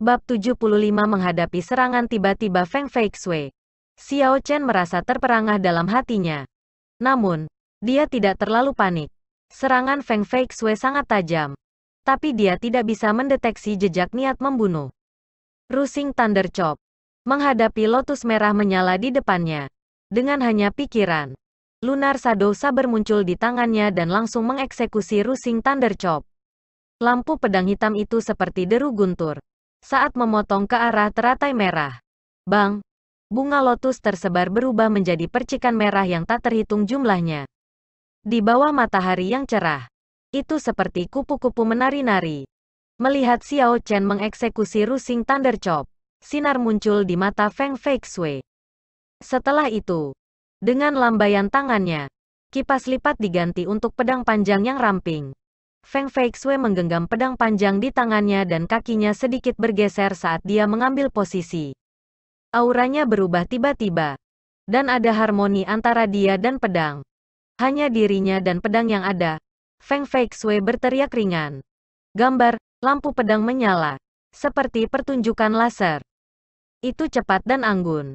Bab 75 menghadapi serangan tiba-tiba Feng Feixue. Xiao Chen merasa terperangah dalam hatinya. Namun, dia tidak terlalu panik. Serangan Feng Feixue sangat tajam. Tapi dia tidak bisa mendeteksi jejak niat membunuh. Rusing Thunder Chop. Menghadapi lotus merah menyala di depannya. Dengan hanya pikiran, Lunar Shadow Saber muncul di tangannya dan langsung mengeksekusi Rusing Thunder Chop. Lampu pedang hitam itu seperti deru guntur saat memotong ke arah teratai merah. Bang! Bunga lotus tersebar berubah menjadi percikan merah yang tak terhitung jumlahnya. Di bawah matahari yang cerah, itu seperti kupu-kupu menari-nari. Melihat Xiao Chen mengeksekusi Rusing Thunder Chop, sinar muncul di mata Feng Feixue. Setelah itu, dengan lambaian tangannya, kipas lipat diganti untuk pedang panjang yang ramping. Feng Feixue menggenggam pedang panjang di tangannya dan kakinya sedikit bergeser saat dia mengambil posisi. Auranya berubah tiba-tiba. Dan ada harmoni antara dia dan pedang. Hanya dirinya dan pedang yang ada. Feng Feixue berteriak ringan. Gambar, lampu pedang menyala. Seperti pertunjukan laser. Itu cepat dan anggun.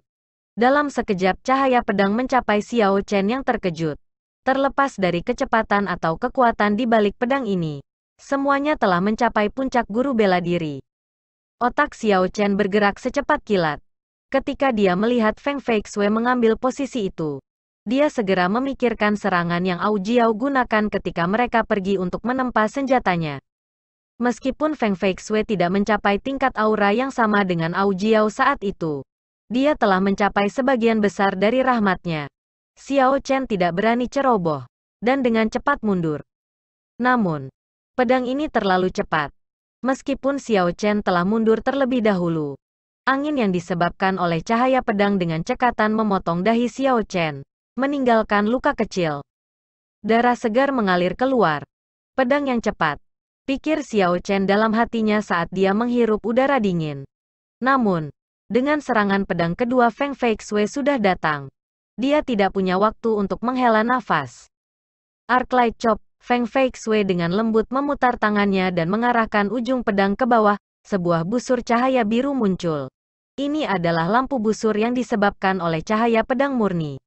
Dalam sekejap cahaya pedang mencapai Xiao Chen yang terkejut. Terlepas dari kecepatan atau kekuatan di balik pedang ini, semuanya telah mencapai puncak guru bela diri. Otak Xiao Chen bergerak secepat kilat. Ketika dia melihat Feng Feixue mengambil posisi itu, dia segera memikirkan serangan yang Au Jiao gunakan ketika mereka pergi untuk menempa senjatanya. Meskipun Feng Feixue tidak mencapai tingkat aura yang sama dengan Au Jiao saat itu, dia telah mencapai sebagian besar dari rahmatnya. Xiao Chen tidak berani ceroboh, dan dengan cepat mundur. Namun, pedang ini terlalu cepat. Meskipun Xiao Chen telah mundur terlebih dahulu, angin yang disebabkan oleh cahaya pedang dengan cekatan memotong dahi Xiao Chen, meninggalkan luka kecil. Darah segar mengalir keluar. Pedang yang cepat, pikir Xiao Chen dalam hatinya saat dia menghirup udara dingin. Namun, dengan serangan pedang kedua Feng Feixue sudah datang. Dia tidak punya waktu untuk menghela nafas. Arclight Chop, Feng Feixue dengan lembut memutar tangannya dan mengarahkan ujung pedang ke bawah, sebuah busur cahaya biru muncul. Ini adalah lampu busur yang disebabkan oleh cahaya pedang murni.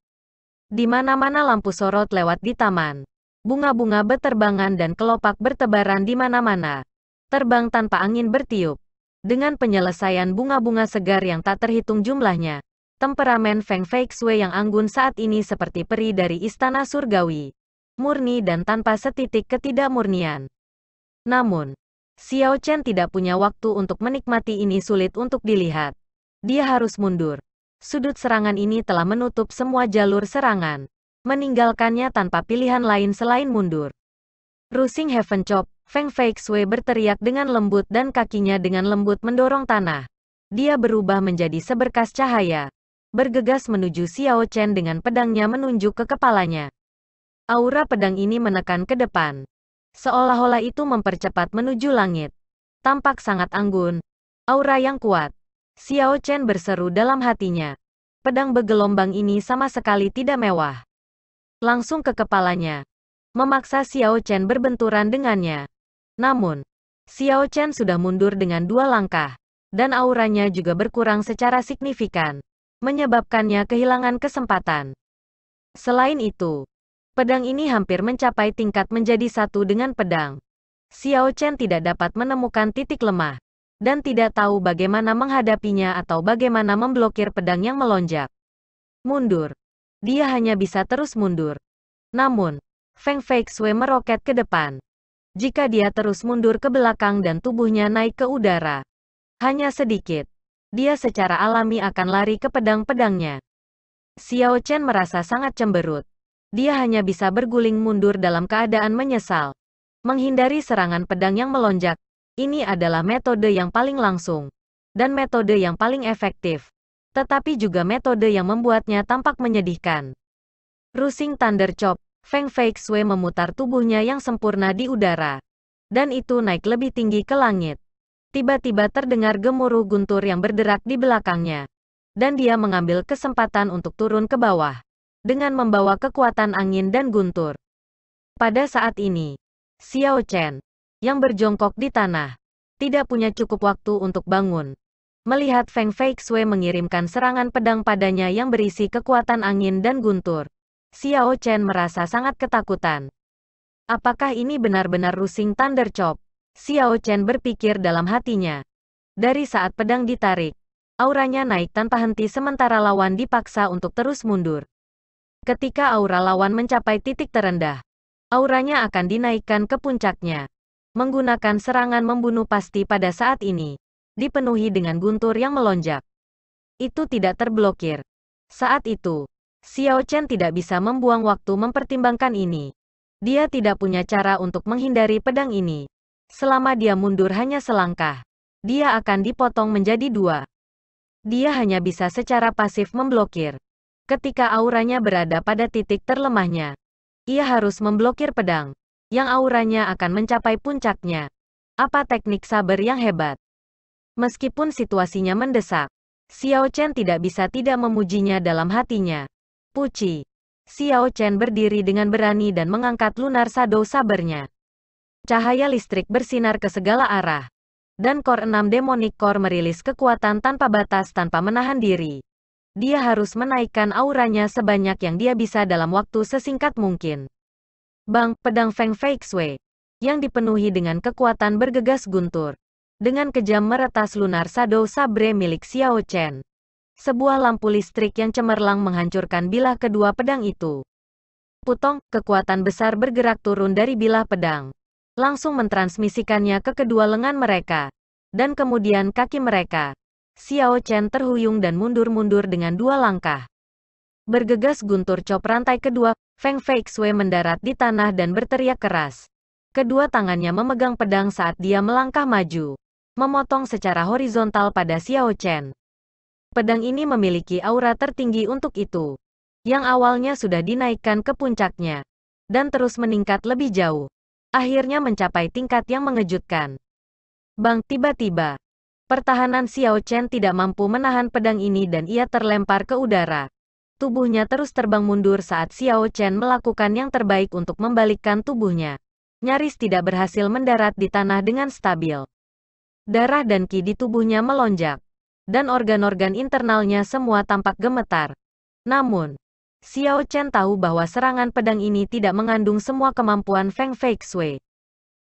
Di mana-mana lampu sorot lewat di taman. Bunga-bunga beterbangan dan kelopak bertebaran di mana-mana. Terbang tanpa angin bertiup. Dengan penyelesaian bunga-bunga segar yang tak terhitung jumlahnya. Temperamen Feng Feixue yang anggun saat ini seperti peri dari istana surgawi. Murni dan tanpa setitik ketidakmurnian. Namun, Xiao Chen tidak punya waktu untuk menikmati ini sulit untuk dilihat. Dia harus mundur. Sudut serangan ini telah menutup semua jalur serangan. Meninggalkannya tanpa pilihan lain selain mundur. Rusing Heaven Chop, Feng Feixue berteriak dengan lembut dan kakinya dengan lembut mendorong tanah. Dia berubah menjadi seberkas cahaya. Bergegas menuju Xiao Chen dengan pedangnya menunjuk ke kepalanya. Aura pedang ini menekan ke depan. Seolah-olah itu mempercepat menuju langit. Tampak sangat anggun. Aura yang kuat. Xiao Chen berseru dalam hatinya. Pedang bergelombang ini sama sekali tidak mewah. Langsung ke kepalanya. Memaksa Xiao Chen berbenturan dengannya. Namun, Xiao Chen sudah mundur dengan 2 langkah. Dan auranya juga berkurang secara signifikan. Menyebabkannya kehilangan kesempatan. Selain itu, pedang ini hampir mencapai tingkat menjadi satu dengan pedang. Xiao Chen tidak dapat menemukan titik lemah, dan tidak tahu bagaimana menghadapinya atau bagaimana memblokir pedang yang melonjak. Mundur. Dia hanya bisa terus mundur. Namun, Feng Feixue meroket ke depan. Jika dia terus mundur ke belakang dan tubuhnya naik ke udara, hanya sedikit, dia secara alami akan lari ke pedang-pedangnya. Xiao Chen merasa sangat cemberut. Dia hanya bisa berguling mundur dalam keadaan menyesal. Menghindari serangan pedang yang melonjak, ini adalah metode yang paling langsung. Dan metode yang paling efektif. Tetapi juga metode yang membuatnya tampak menyedihkan. Rusing Thunder Chop, Feng Feixue memutar tubuhnya yang sempurna di udara. Dan itu naik lebih tinggi ke langit. Tiba-tiba terdengar gemuruh guntur yang berderak di belakangnya. Dan dia mengambil kesempatan untuk turun ke bawah. Dengan membawa kekuatan angin dan guntur. Pada saat ini, Xiao Chen, yang berjongkok di tanah, tidak punya cukup waktu untuk bangun. Melihat Feng Feixue mengirimkan serangan pedang padanya yang berisi kekuatan angin dan guntur, Xiao Chen merasa sangat ketakutan. Apakah ini benar-benar Rusing Thunder Chop? Xiao Chen berpikir dalam hatinya. Dari saat pedang ditarik, auranya naik tanpa henti sementara lawan dipaksa untuk terus mundur. Ketika aura lawan mencapai titik terendah, auranya akan dinaikkan ke puncaknya. Menggunakan serangan membunuh pasti pada saat ini, dipenuhi dengan guntur yang melonjak. Itu tidak terblokir. Saat itu, Xiao Chen tidak bisa membuang waktu mempertimbangkan ini. Dia tidak punya cara untuk menghindari pedang ini. Selama dia mundur hanya selangkah, dia akan dipotong menjadi dua. Dia hanya bisa secara pasif memblokir. Ketika auranya berada pada titik terlemahnya, ia harus memblokir pedang, yang auranya akan mencapai puncaknya. Apa teknik saber yang hebat? Meskipun situasinya mendesak, Xiao Chen tidak bisa tidak memujinya dalam hatinya. Puji. Xiao Chen berdiri dengan berani dan mengangkat lunar shadow sabernya. Cahaya listrik bersinar ke segala arah. Dan Core 6 Demonic Core merilis kekuatan tanpa batas tanpa menahan diri. Dia harus menaikkan auranya sebanyak yang dia bisa dalam waktu sesingkat mungkin. Bang, pedang Feng Feixue, yang dipenuhi dengan kekuatan bergegas guntur, dengan kejam meretas lunar shadow sabre milik Xiao Chen. Sebuah lampu listrik yang cemerlang menghancurkan bilah kedua pedang itu. Putong, kekuatan besar bergerak turun dari bilah pedang, langsung mentransmisikannya ke kedua lengan mereka, dan kemudian kaki mereka. Xiao Chen terhuyung dan mundur-mundur dengan dua langkah. Bergegas guntur cop rantai kedua, Feng Feixue mendarat di tanah dan berteriak keras. Kedua tangannya memegang pedang saat dia melangkah maju, memotong secara horizontal pada Xiao Chen. Pedang ini memiliki aura tertinggi untuk itu, yang awalnya sudah dinaikkan ke puncaknya, dan terus meningkat lebih jauh, akhirnya mencapai tingkat yang mengejutkan. Bang, tiba-tiba, pertahanan Xiao Chen tidak mampu menahan pedang ini dan ia terlempar ke udara. Tubuhnya terus terbang mundur saat Xiao Chen melakukan yang terbaik untuk membalikkan tubuhnya. Nyaris tidak berhasil mendarat di tanah dengan stabil. Darah dan ki di tubuhnya melonjak, dan organ-organ internalnya semua tampak gemetar. Namun, Xiao Chen tahu bahwa serangan pedang ini tidak mengandung semua kemampuan Feng Feixue.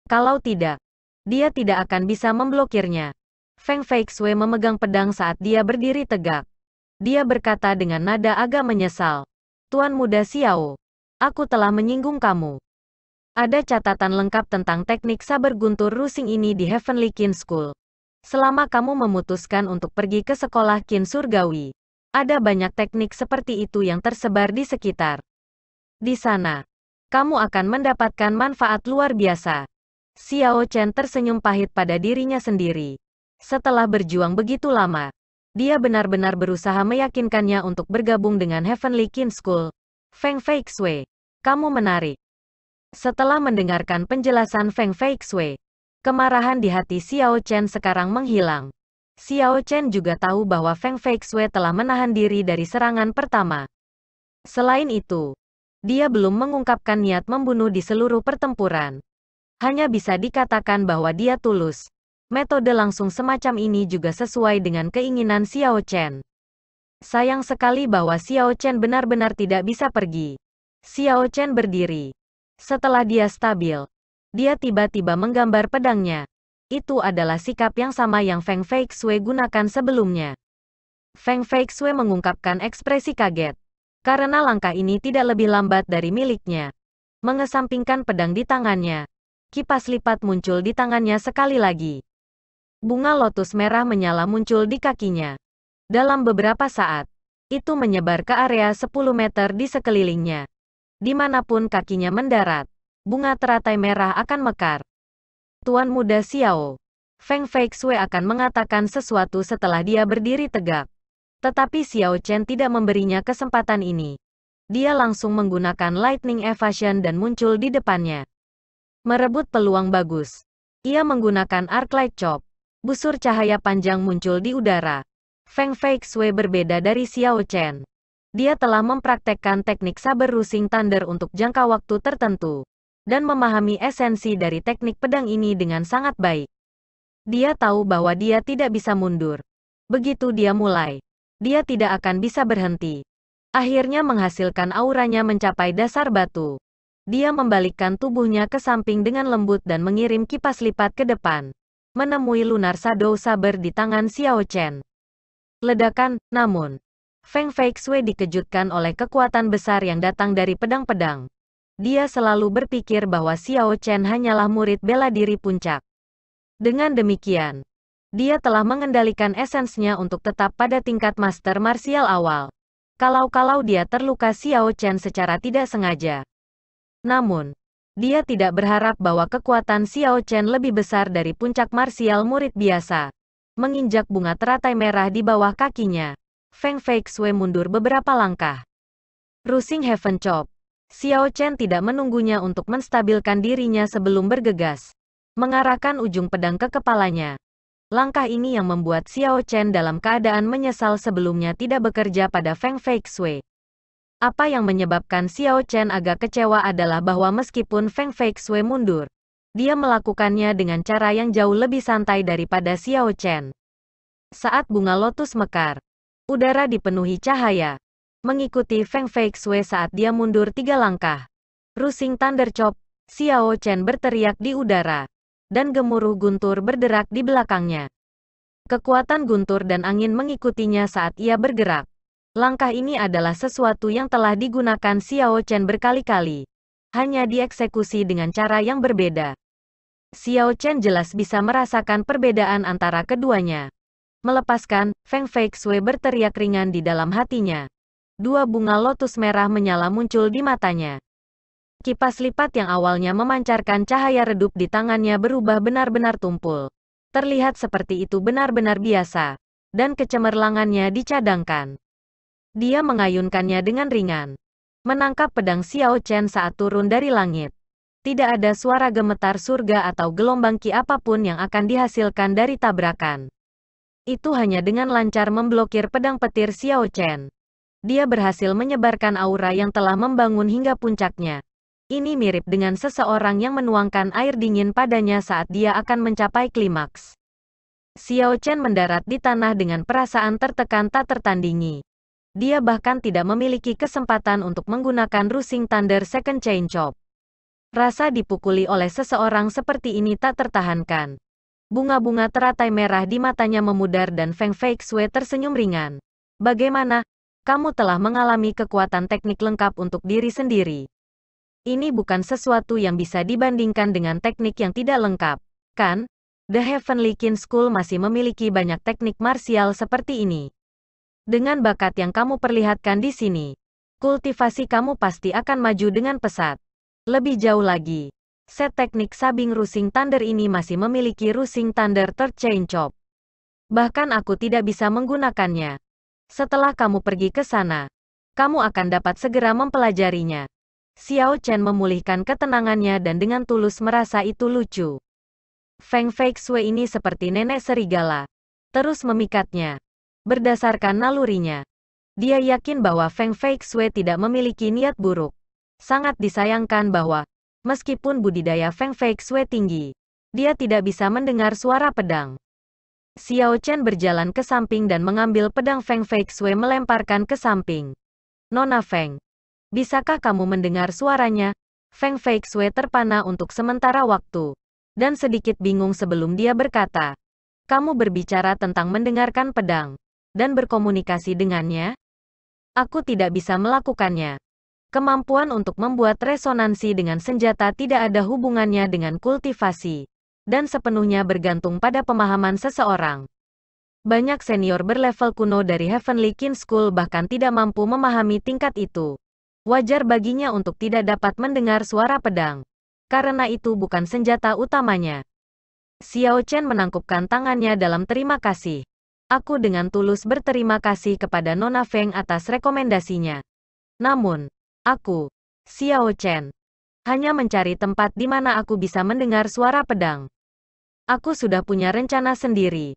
Kalau tidak, dia tidak akan bisa memblokirnya. Feng Feixue memegang pedang saat dia berdiri tegak. Dia berkata dengan nada agak menyesal. Tuan Muda Xiao, aku telah menyinggung kamu. Ada catatan lengkap tentang teknik saber guntur rusing ini di Heavenly Qin School. Selama kamu memutuskan untuk pergi ke sekolah Qin Surgawi, ada banyak teknik seperti itu yang tersebar di sekitar. Di sana, kamu akan mendapatkan manfaat luar biasa. Xiao Chen tersenyum pahit pada dirinya sendiri. Setelah berjuang begitu lama, dia benar-benar berusaha meyakinkannya untuk bergabung dengan Heavenly Qin School. Feng Feixue, kamu menarik. Setelah mendengarkan penjelasan Feng Feixue, kemarahan di hati Xiao Chen sekarang menghilang. Xiao Chen juga tahu bahwa Feng Feixue telah menahan diri dari serangan pertama. Selain itu, dia belum mengungkapkan niat membunuh di seluruh pertempuran. Hanya bisa dikatakan bahwa dia tulus. Metode langsung semacam ini juga sesuai dengan keinginan Xiao Chen. Sayang sekali bahwa Xiao Chen benar-benar tidak bisa pergi. Xiao Chen berdiri. Setelah dia stabil, dia tiba-tiba menggambar pedangnya. Itu adalah sikap yang sama yang Feng Feixue gunakan sebelumnya. Feng Feixue mengungkapkan ekspresi kaget, karena langkah ini tidak lebih lambat dari miliknya. Mengesampingkan pedang di tangannya, kipas lipat muncul di tangannya sekali lagi. Bunga lotus merah menyala muncul di kakinya. Dalam beberapa saat, itu menyebar ke area 10 meter di sekelilingnya. Dimanapun kakinya mendarat, bunga teratai merah akan mekar. Tuan Muda Xiao, Feng Feixue akan mengatakan sesuatu setelah dia berdiri tegak. Tetapi Xiao Chen tidak memberinya kesempatan ini. Dia langsung menggunakan Lightning Evasion dan muncul di depannya. Merebut peluang bagus. Ia menggunakan Arc Light Chop. Busur cahaya panjang muncul di udara. Feng Feixue berbeda dari Xiao Chen. Dia telah mempraktekkan teknik saber rusing thunder untuk jangka waktu tertentu, dan memahami esensi dari teknik pedang ini dengan sangat baik. Dia tahu bahwa dia tidak bisa mundur. Begitu dia mulai, dia tidak akan bisa berhenti. Akhirnya menghasilkan auranya mencapai dasar batu. Dia membalikkan tubuhnya ke samping dengan lembut dan mengirim kipas lipat ke depan, menemui Lunar Shadow Saber di tangan Xiao Chen. Ledakan, namun, Feng Feixue dikejutkan oleh kekuatan besar yang datang dari pedang-pedang. Dia selalu berpikir bahwa Xiao Chen hanyalah murid bela diri puncak. Dengan demikian, dia telah mengendalikan esensnya untuk tetap pada tingkat master martial awal. Kalau dia terluka Xiao Chen secara tidak sengaja. Namun, dia tidak berharap bahwa kekuatan Xiao Chen lebih besar dari puncak martial murid biasa. Menginjak bunga teratai merah di bawah kakinya, Feng Feixue mundur beberapa langkah. Rusing Heaven Chop. Xiao Chen tidak menunggunya untuk menstabilkan dirinya sebelum bergegas, mengarahkan ujung pedang ke kepalanya. Langkah ini yang membuat Xiao Chen dalam keadaan menyesal sebelumnya tidak bekerja pada Feng Feixue. Apa yang menyebabkan Xiao Chen agak kecewa adalah bahwa meskipun Feng Feixue mundur, dia melakukannya dengan cara yang jauh lebih santai daripada Xiao Chen. Saat bunga lotus mekar, udara dipenuhi cahaya, mengikuti Feng Feixue saat dia mundur 3 langkah. Rusing Thunder Chop, Xiao Chen berteriak di udara, dan gemuruh guntur berderak di belakangnya. Kekuatan guntur dan angin mengikutinya saat ia bergerak. Langkah ini adalah sesuatu yang telah digunakan Xiao Chen berkali-kali, hanya dieksekusi dengan cara yang berbeda. Xiao Chen jelas bisa merasakan perbedaan antara keduanya. Melepaskan, Feng Feixue berteriak ringan di dalam hatinya. 2 bunga lotus merah menyala muncul di matanya. Kipas lipat yang awalnya memancarkan cahaya redup di tangannya berubah benar-benar tumpul. Terlihat seperti itu benar-benar biasa, dan kecemerlangannya dicadangkan. Dia mengayunkannya dengan ringan, menangkap pedang Xiao Chen saat turun dari langit. Tidak ada suara gemetar surga atau gelombang ki apapun yang akan dihasilkan dari tabrakan. Itu hanya dengan lancar memblokir pedang petir Xiao Chen. Dia berhasil menyebarkan aura yang telah membangun hingga puncaknya. Ini mirip dengan seseorang yang menuangkan air dingin padanya saat dia akan mencapai klimaks. Xiao Chen mendarat di tanah dengan perasaan tertekan tak tertandingi. Dia bahkan tidak memiliki kesempatan untuk menggunakan Rusing Thunder Second Chain Chop. Rasa dipukuli oleh seseorang seperti ini tak tertahankan. Bunga-bunga teratai merah di matanya memudar dan Feng Feixue tersenyum ringan. Bagaimana? Kamu telah mengalami kekuatan teknik lengkap untuk diri sendiri. Ini bukan sesuatu yang bisa dibandingkan dengan teknik yang tidak lengkap, kan? The Heavenly Kin School masih memiliki banyak teknik martial seperti ini. Dengan bakat yang kamu perlihatkan di sini, kultivasi kamu pasti akan maju dengan pesat. Lebih jauh lagi, set teknik sabing Rusing Thunder ini masih memiliki Rusing Thunder Third Chain Chop. Bahkan aku tidak bisa menggunakannya. Setelah kamu pergi ke sana, kamu akan dapat segera mempelajarinya. Xiao Chen memulihkan ketenangannya dan dengan tulus merasa itu lucu. Feng Feixue ini seperti nenek serigala. Terus memikatnya. Berdasarkan nalurinya, dia yakin bahwa Feng Feixue tidak memiliki niat buruk. Sangat disayangkan bahwa, meskipun budidaya Feng Feixue tinggi, dia tidak bisa mendengar suara pedang. Xiao Chen berjalan ke samping dan mengambil pedang Feng Feixue melemparkan ke samping. Nona Feng, bisakah kamu mendengar suaranya? Feng Feixue terpana untuk sementara waktu, dan sedikit bingung sebelum dia berkata, kamu berbicara tentang mendengarkan pedang, dan berkomunikasi dengannya? Aku tidak bisa melakukannya. Kemampuan untuk membuat resonansi dengan senjata tidak ada hubungannya dengan kultivasi, dan sepenuhnya bergantung pada pemahaman seseorang. Banyak senior berlevel kuno dari Heavenly Kin School bahkan tidak mampu memahami tingkat itu. Wajar baginya untuk tidak dapat mendengar suara pedang, karena itu bukan senjata utamanya. Xiao Chen menangkupkan tangannya dalam terima kasih. Aku dengan tulus berterima kasih kepada Nona Feng atas rekomendasinya. Namun, aku, Xiao Chen, hanya mencari tempat di mana aku bisa mendengar suara pedang. Aku sudah punya rencana sendiri.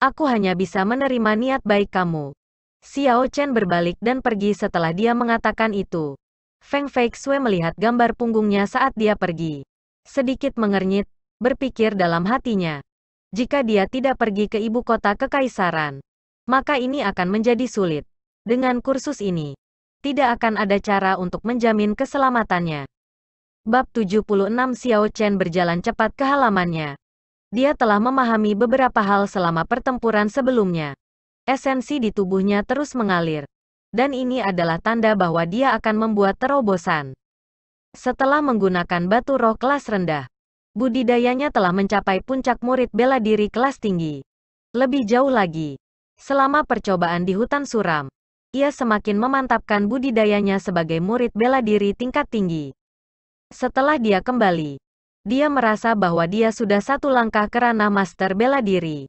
Aku hanya bisa menerima niat baik kamu. Xiao Chen berbalik dan pergi setelah dia mengatakan itu. Feng Feixue melihat gambar punggungnya saat dia pergi. Sedikit mengernyit, berpikir dalam hatinya. Jika dia tidak pergi ke ibu kota kekaisaran, maka ini akan menjadi sulit. Dengan kursus ini, tidak akan ada cara untuk menjamin keselamatannya. Bab 76 Xiao Chen berjalan cepat ke halamannya. Dia telah memahami beberapa hal selama pertempuran sebelumnya. Esensi di tubuhnya terus mengalir. Dan ini adalah tanda bahwa dia akan membuat terobosan. Setelah menggunakan batu roh kelas rendah, budidayanya telah mencapai puncak murid bela diri kelas tinggi. Lebih jauh lagi, selama percobaan di hutan suram, ia semakin memantapkan budidayanya sebagai murid bela diri tingkat tinggi. Setelah dia kembali, dia merasa bahwa dia sudah satu langkah ke ranah master bela diri.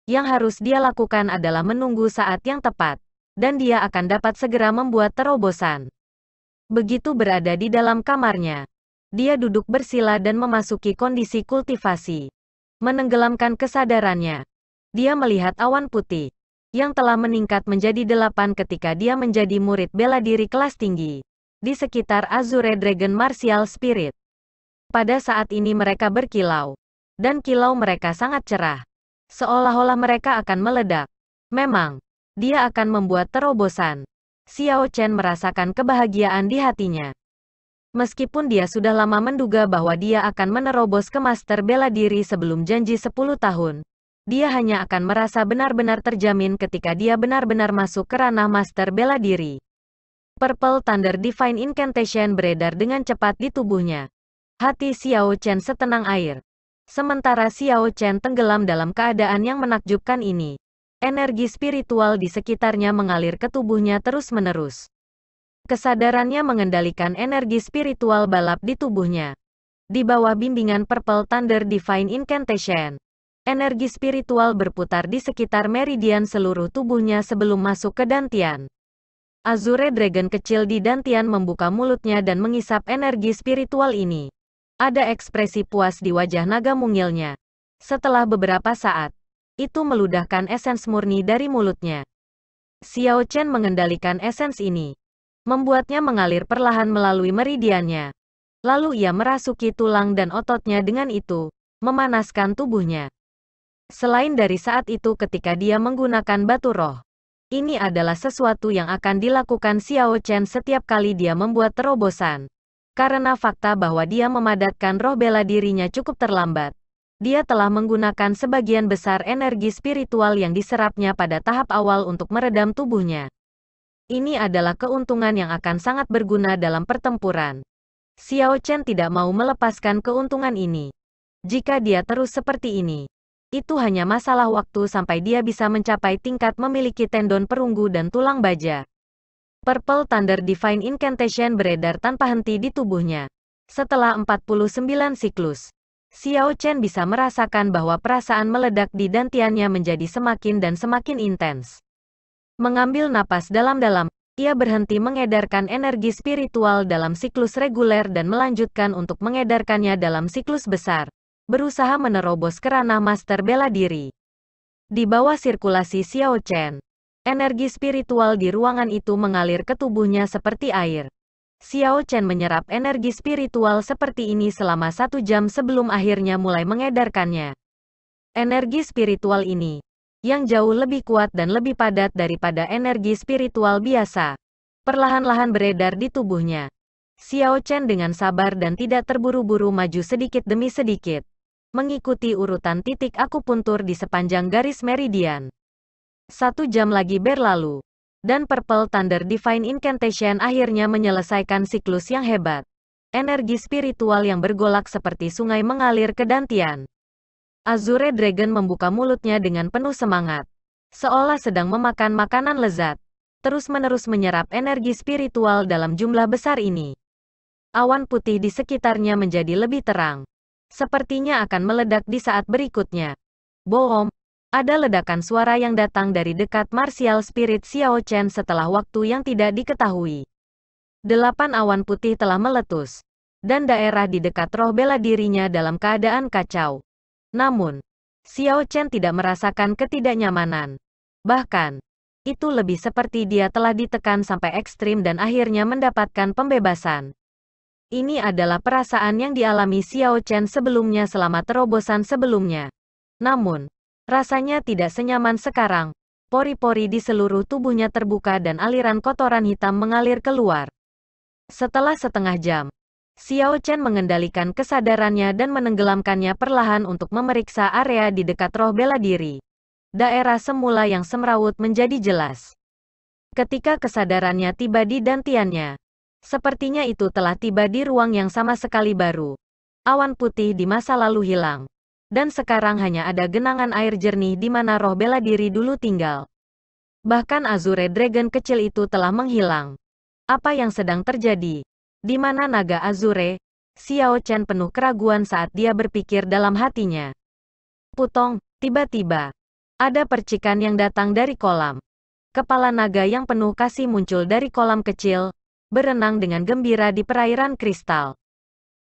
Yang harus dia lakukan adalah menunggu saat yang tepat, dan dia akan dapat segera membuat terobosan. Begitu berada di dalam kamarnya, dia duduk bersila dan memasuki kondisi kultivasi. Menenggelamkan kesadarannya, dia melihat awan putih, yang telah meningkat menjadi 8 ketika dia menjadi murid bela diri kelas tinggi, di sekitar Azure Dragon Martial Spirit. Pada saat ini mereka berkilau, dan kilau mereka sangat cerah. Seolah-olah mereka akan meledak. Memang, dia akan membuat terobosan. Xiao Chen merasakan kebahagiaan di hatinya. Meskipun dia sudah lama menduga bahwa dia akan menerobos ke master bela diri sebelum janji 10 tahun, dia hanya akan merasa benar-benar terjamin ketika dia benar-benar masuk ke ranah master bela diri. Purple Thunder Divine Incantation beredar dengan cepat di tubuhnya. Hati Xiao Chen setenang air. Sementara Xiao Chen tenggelam dalam keadaan yang menakjubkan ini, energi spiritual di sekitarnya mengalir ke tubuhnya terus-menerus. Kesadarannya mengendalikan energi spiritual balap di tubuhnya. Di bawah bimbingan Purple Thunder Divine Incantation, energi spiritual berputar di sekitar meridian seluruh tubuhnya sebelum masuk ke dantian. Azure Dragon kecil di dantian membuka mulutnya dan mengisap energi spiritual ini. Ada ekspresi puas di wajah naga mungilnya. Setelah beberapa saat, itu meludahkan esens murni dari mulutnya. Xiao Chen mengendalikan esens ini, membuatnya mengalir perlahan melalui meridiannya. Lalu ia merasuki tulang dan ototnya dengan itu, memanaskan tubuhnya. Selain dari saat itu ketika dia menggunakan batu roh, ini adalah sesuatu yang akan dilakukan Xiao Chen setiap kali dia membuat terobosan. Karena fakta bahwa dia memadatkan roh bela dirinya cukup terlambat, dia telah menggunakan sebagian besar energi spiritual yang diserapnya pada tahap awal untuk meredam tubuhnya. Ini adalah keuntungan yang akan sangat berguna dalam pertempuran. Xiao Chen tidak mau melepaskan keuntungan ini. Jika dia terus seperti ini, itu hanya masalah waktu sampai dia bisa mencapai tingkat memiliki tendon perunggu dan tulang baja. Purple Thunder Divine Incantation beredar tanpa henti di tubuhnya. Setelah 49 siklus, Xiao Chen bisa merasakan bahwa perasaan meledak di dantiannya menjadi semakin dan semakin intens. Mengambil napas dalam-dalam, ia berhenti mengedarkan energi spiritual dalam siklus reguler dan melanjutkan untuk mengedarkannya dalam siklus besar, berusaha menerobos ke ranah master bela diri. Di bawah sirkulasi Xiao Chen, energi spiritual di ruangan itu mengalir ke tubuhnya seperti air. Xiao Chen menyerap energi spiritual seperti ini selama 1 jam sebelum akhirnya mulai mengedarkannya. Energi spiritual ini, yang jauh lebih kuat dan lebih padat daripada energi spiritual biasa, perlahan-lahan beredar di tubuhnya. Xiao Chen dengan sabar dan tidak terburu-buru maju sedikit demi sedikit, mengikuti urutan titik akupuntur di sepanjang garis meridian. 1 jam lagi berlalu, dan Purple Thunder Divine Incantation akhirnya menyelesaikan siklus yang hebat. Energi spiritual yang bergolak seperti sungai mengalir ke dantian. Azure Dragon membuka mulutnya dengan penuh semangat, seolah sedang memakan makanan lezat, terus-menerus menyerap energi spiritual dalam jumlah besar ini. Awan putih di sekitarnya menjadi lebih terang. Sepertinya akan meledak di saat berikutnya. Boom! Ada ledakan suara yang datang dari dekat Martial Spirit Xiao Chen setelah waktu yang tidak diketahui. 8 awan putih telah meletus, dan daerah di dekat roh bela dirinya dalam keadaan kacau. Namun, Xiao Chen tidak merasakan ketidaknyamanan. Bahkan, itu lebih seperti dia telah ditekan sampai ekstrim dan akhirnya mendapatkan pembebasan. Ini adalah perasaan yang dialami Xiao Chen sebelumnya selama terobosan sebelumnya. Namun, rasanya tidak senyaman sekarang. Pori-pori di seluruh tubuhnya terbuka dan aliran kotoran hitam mengalir keluar. Setelah setengah jam, Xiao Chen mengendalikan kesadarannya dan menenggelamkannya perlahan untuk memeriksa area di dekat roh bela diri. Daerah semula yang semrawut menjadi jelas. Ketika kesadarannya tiba di dantiannya, sepertinya itu telah tiba di ruang yang sama sekali baru. Awan putih di masa lalu hilang. Dan sekarang hanya ada genangan air jernih di mana roh bela diri dulu tinggal. Bahkan Azure Dragon kecil itu telah menghilang. Apa yang sedang terjadi? Di mana naga Azure? Xiao Chen penuh keraguan saat dia berpikir dalam hatinya. Putong, tiba-tiba, ada percikan yang datang dari kolam. Kepala naga yang penuh kasih muncul dari kolam kecil, berenang dengan gembira di perairan kristal.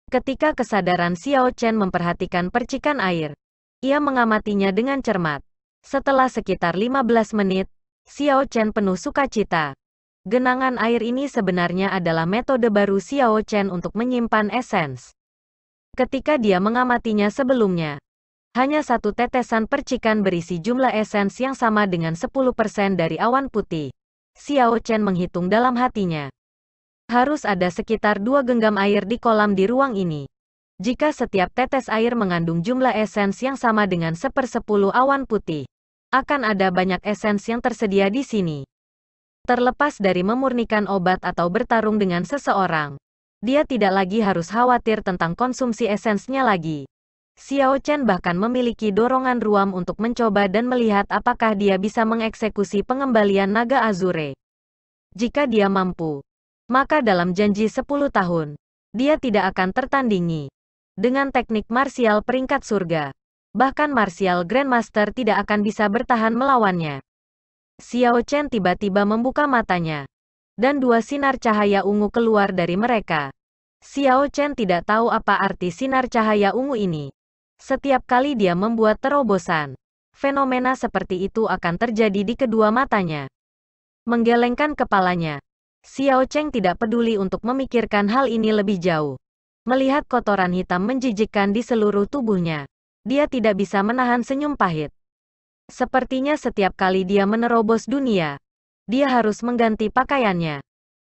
Ketika kesadaran Xiao Chen memperhatikan percikan air, ia mengamatinya dengan cermat. Setelah sekitar 15 menit, Xiao Chen penuh sukacita. Genangan air ini sebenarnya adalah metode baru Xiao Chen untuk menyimpan esens. Ketika dia mengamatinya sebelumnya, hanya satu tetesan percikan berisi jumlah esens yang sama dengan 10% dari awan putih. Xiao Chen menghitung dalam hatinya. Harus ada sekitar 2 genggam air di kolam di ruang ini. Jika setiap tetes air mengandung jumlah esens yang sama dengan 1/10 awan putih, akan ada banyak esens yang tersedia di sini. Terlepas dari memurnikan obat atau bertarung dengan seseorang, dia tidak lagi harus khawatir tentang konsumsi esensnya lagi. Xiao Chen bahkan memiliki dorongan ruam untuk mencoba dan melihat apakah dia bisa mengeksekusi pengembalian naga Azure. Jika dia mampu, maka dalam janji 10 tahun, dia tidak akan tertandingi. Dengan teknik marsial peringkat surga, bahkan martial Grandmaster tidak akan bisa bertahan melawannya. Xiao Chen tiba-tiba membuka matanya, dan 2 sinar cahaya ungu keluar dari mereka. Xiao Chen tidak tahu apa arti sinar cahaya ungu ini. Setiap kali dia membuat terobosan, fenomena seperti itu akan terjadi di kedua matanya. Menggelengkan kepalanya, Xiao Chen tidak peduli untuk memikirkan hal ini lebih jauh. Melihat kotoran hitam menjijikkan di seluruh tubuhnya, dia tidak bisa menahan senyum pahit. Sepertinya setiap kali dia menerobos dunia, dia harus mengganti pakaiannya.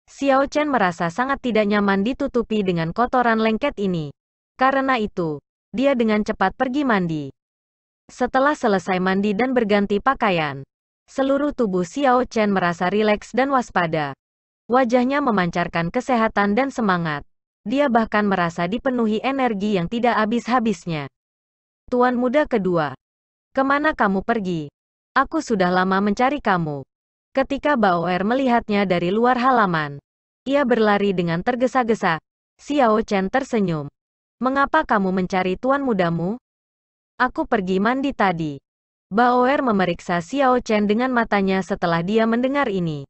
Xiao Chen merasa sangat tidak nyaman ditutupi dengan kotoran lengket ini. Karena itu, dia dengan cepat pergi mandi. Setelah selesai mandi dan berganti pakaian, seluruh tubuh Xiao Chen merasa rileks dan waspada. Wajahnya memancarkan kesehatan dan semangat. Dia bahkan merasa dipenuhi energi yang tidak habis-habisnya. Tuan muda kedua, kemana kamu pergi? Aku sudah lama mencari kamu. Ketika Baoer melihatnya dari luar halaman, ia berlari dengan tergesa-gesa. Xiao Chen tersenyum. Mengapa kamu mencari tuan mudamu? Aku pergi mandi tadi. Baoer memeriksa Xiao Chen dengan matanya setelah dia mendengar ini.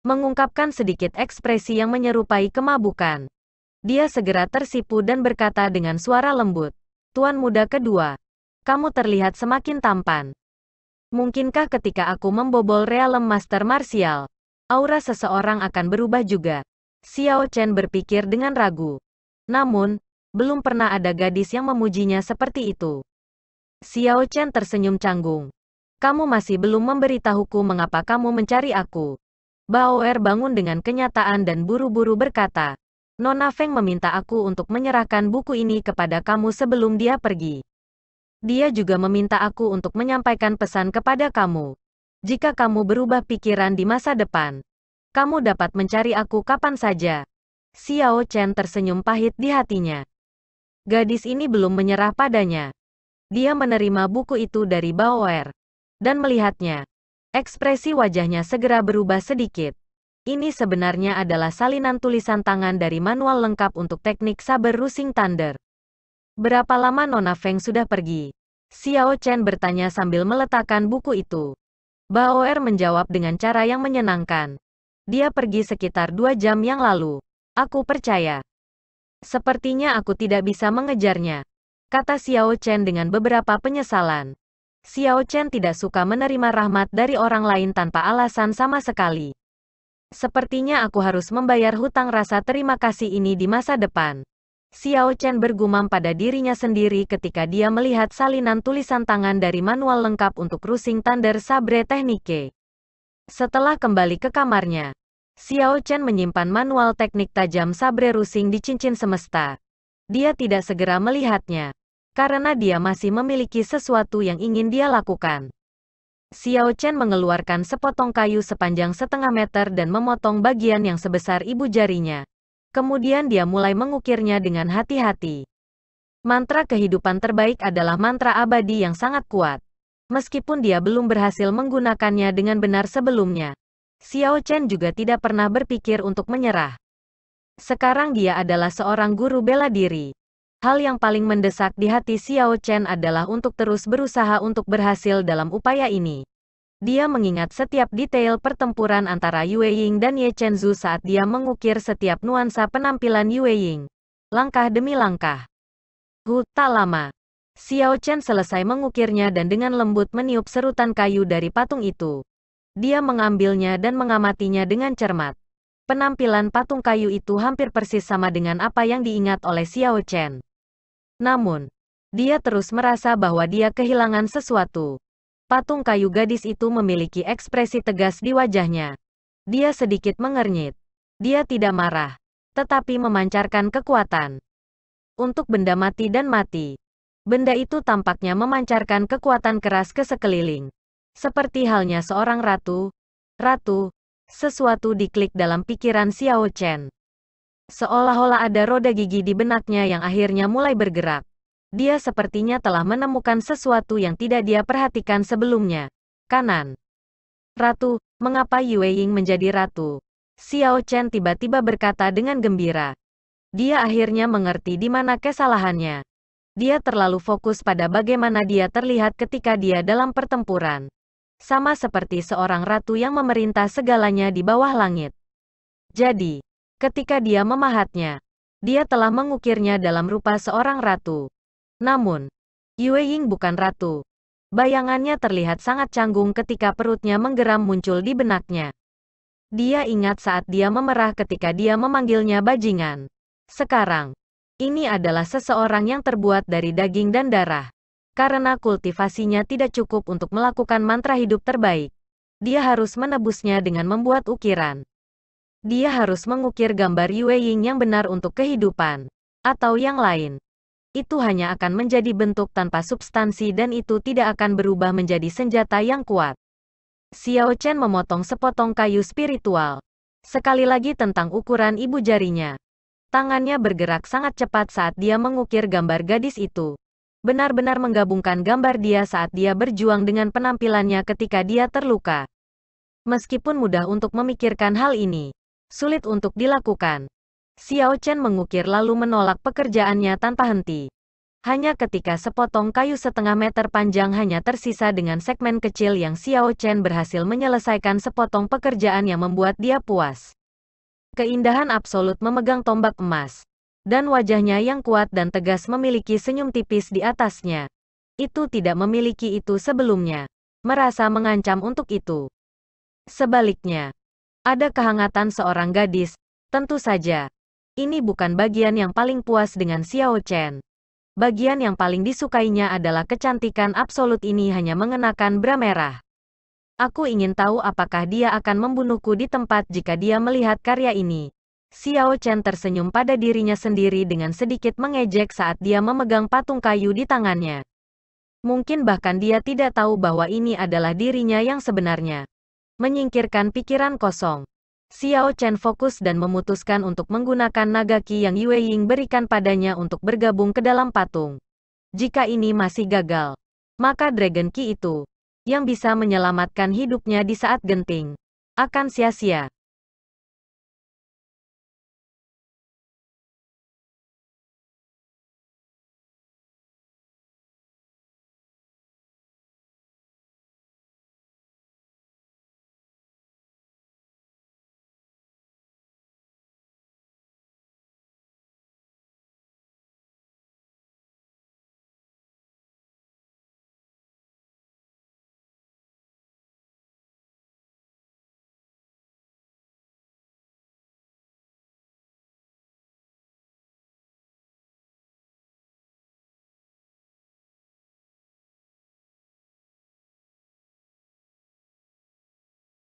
Mengungkapkan sedikit ekspresi yang menyerupai kemabukan. Dia segera tersipu dan berkata dengan suara lembut, Tuan muda kedua, kamu terlihat semakin tampan. Mungkinkah ketika aku membobol realem Master Martial, aura seseorang akan berubah juga? Xiao Chen berpikir dengan ragu. Namun, belum pernah ada gadis yang memujinya seperti itu. Xiao Chen tersenyum canggung. Kamu masih belum memberitahuku mengapa kamu mencari aku. Baoer bangun dengan kenyataan dan buru-buru berkata, Nona Feng meminta aku untuk menyerahkan buku ini kepada kamu sebelum dia pergi. Dia juga meminta aku untuk menyampaikan pesan kepada kamu. Jika kamu berubah pikiran di masa depan, kamu dapat mencari aku kapan saja. Xiao Chen tersenyum pahit di hatinya. Gadis ini belum menyerah padanya. Dia menerima buku itu dari Baoer dan melihatnya. Ekspresi wajahnya segera berubah sedikit. Ini sebenarnya adalah salinan tulisan tangan dari manual lengkap untuk teknik saber Rusing Thunder. Berapa lama Nona Feng sudah pergi? Xiao Chen bertanya sambil meletakkan buku itu. Baoer menjawab dengan cara yang menyenangkan. Dia pergi sekitar 2 jam yang lalu. Aku percaya. Sepertinya aku tidak bisa mengejarnya, kata Xiao Chen dengan beberapa penyesalan. Xiao Chen tidak suka menerima rahmat dari orang lain tanpa alasan sama sekali. Sepertinya aku harus membayar hutang rasa terima kasih ini di masa depan. Xiao Chen bergumam pada dirinya sendiri ketika dia melihat salinan tulisan tangan dari manual lengkap untuk Rusing Thunder Sabre Technique. Setelah kembali ke kamarnya, Xiao Chen menyimpan manual teknik tajam sabre rusing di cincin semesta. Dia tidak segera melihatnya, karena dia masih memiliki sesuatu yang ingin dia lakukan. Xiao Chen mengeluarkan sepotong kayu sepanjang setengah meter dan memotong bagian yang sebesar ibu jarinya. Kemudian dia mulai mengukirnya dengan hati-hati. Mantra kehidupan terbaik adalah mantra abadi yang sangat kuat. Meskipun dia belum berhasil menggunakannya dengan benar sebelumnya, Xiao Chen juga tidak pernah berpikir untuk menyerah. Sekarang dia adalah seorang guru bela diri. Hal yang paling mendesak di hati Xiao Chen adalah untuk terus berusaha untuk berhasil dalam upaya ini. Dia mengingat setiap detail pertempuran antara Yue Ying dan Ye Chenzu saat dia mengukir setiap nuansa penampilan Yue Ying. Langkah demi langkah. Tak lama. Xiao Chen selesai mengukirnya dan dengan lembut meniup serutan kayu dari patung itu. Dia mengambilnya dan mengamatinya dengan cermat. Penampilan patung kayu itu hampir persis sama dengan apa yang diingat oleh Xiao Chen. Namun, dia terus merasa bahwa dia kehilangan sesuatu. Patung kayu gadis itu memiliki ekspresi tegas di wajahnya. Dia sedikit mengernyit. Dia tidak marah, tetapi memancarkan kekuatan. Untuk benda mati dan mati, benda itu tampaknya memancarkan kekuatan keras ke sekeliling. Seperti halnya seorang ratu, sesuatu diklik dalam pikiran Xiao Chen. Seolah-olah ada roda gigi di benaknya yang akhirnya mulai bergerak. Dia sepertinya telah menemukan sesuatu yang tidak dia perhatikan sebelumnya. Kanan. Ratu, mengapa Yue Ying menjadi ratu? Xiao Chen tiba-tiba berkata dengan gembira. Dia akhirnya mengerti di mana kesalahannya. Dia terlalu fokus pada bagaimana dia terlihat ketika dia dalam pertempuran. Sama seperti seorang ratu yang memerintah segalanya di bawah langit. Jadi, ketika dia memahatnya, dia telah mengukirnya dalam rupa seorang ratu. Namun, Yue Ying bukan ratu. Bayangannya terlihat sangat canggung ketika perutnya menggeram muncul di benaknya. Dia ingat saat dia memerah ketika dia memanggilnya bajingan. Sekarang, ini adalah seseorang yang terbuat dari daging dan darah. Karena kultivasinya tidak cukup untuk melakukan mantra hidup terbaik, dia harus menebusnya dengan membuat ukiran. Dia harus mengukir gambar Yue Ying yang benar untuk kehidupan. Atau yang lain. Itu hanya akan menjadi bentuk tanpa substansi dan itu tidak akan berubah menjadi senjata yang kuat. Xiao Chen memotong sepotong kayu spiritual. Sekali lagi tentang ukuran ibu jarinya. Tangannya bergerak sangat cepat saat dia mengukir gambar gadis itu. Benar-benar menggabungkan gambar dia saat dia berjuang dengan penampilannya ketika dia terluka. Meskipun mudah untuk memikirkan hal ini, sulit untuk dilakukan. Xiao Chen mengukir lalu menolak pekerjaannya tanpa henti. Hanya ketika sepotong kayu setengah meter panjang hanya tersisa dengan segmen kecil yang Xiao Chen berhasil menyelesaikan sepotong pekerjaan yang membuat dia puas. Keindahan absolut memegang tombak emas. Dan wajahnya yang kuat dan tegas memiliki senyum tipis di atasnya. Itu tidak memiliki itu sebelumnya. Merasa mengancam untuk itu. Sebaliknya, ada kehangatan seorang gadis, tentu saja. Ini bukan bagian yang paling puas dengan Xiao Chen. Bagian yang paling disukainya adalah kecantikan absolut ini hanya mengenakan bra merah. Aku ingin tahu apakah dia akan membunuhku di tempat jika dia melihat karya ini. Xiao Chen tersenyum pada dirinya sendiri dengan sedikit mengejek saat dia memegang patung kayu di tangannya. Mungkin bahkan dia tidak tahu bahwa ini adalah dirinya yang sebenarnya. Menyingkirkan pikiran kosong. Xiao Chen fokus dan memutuskan untuk menggunakan naga ki yang Yue Ying berikan padanya untuk bergabung ke dalam patung. Jika ini masih gagal, maka Dragon Ki itu, yang bisa menyelamatkan hidupnya di saat genting, akan sia-sia.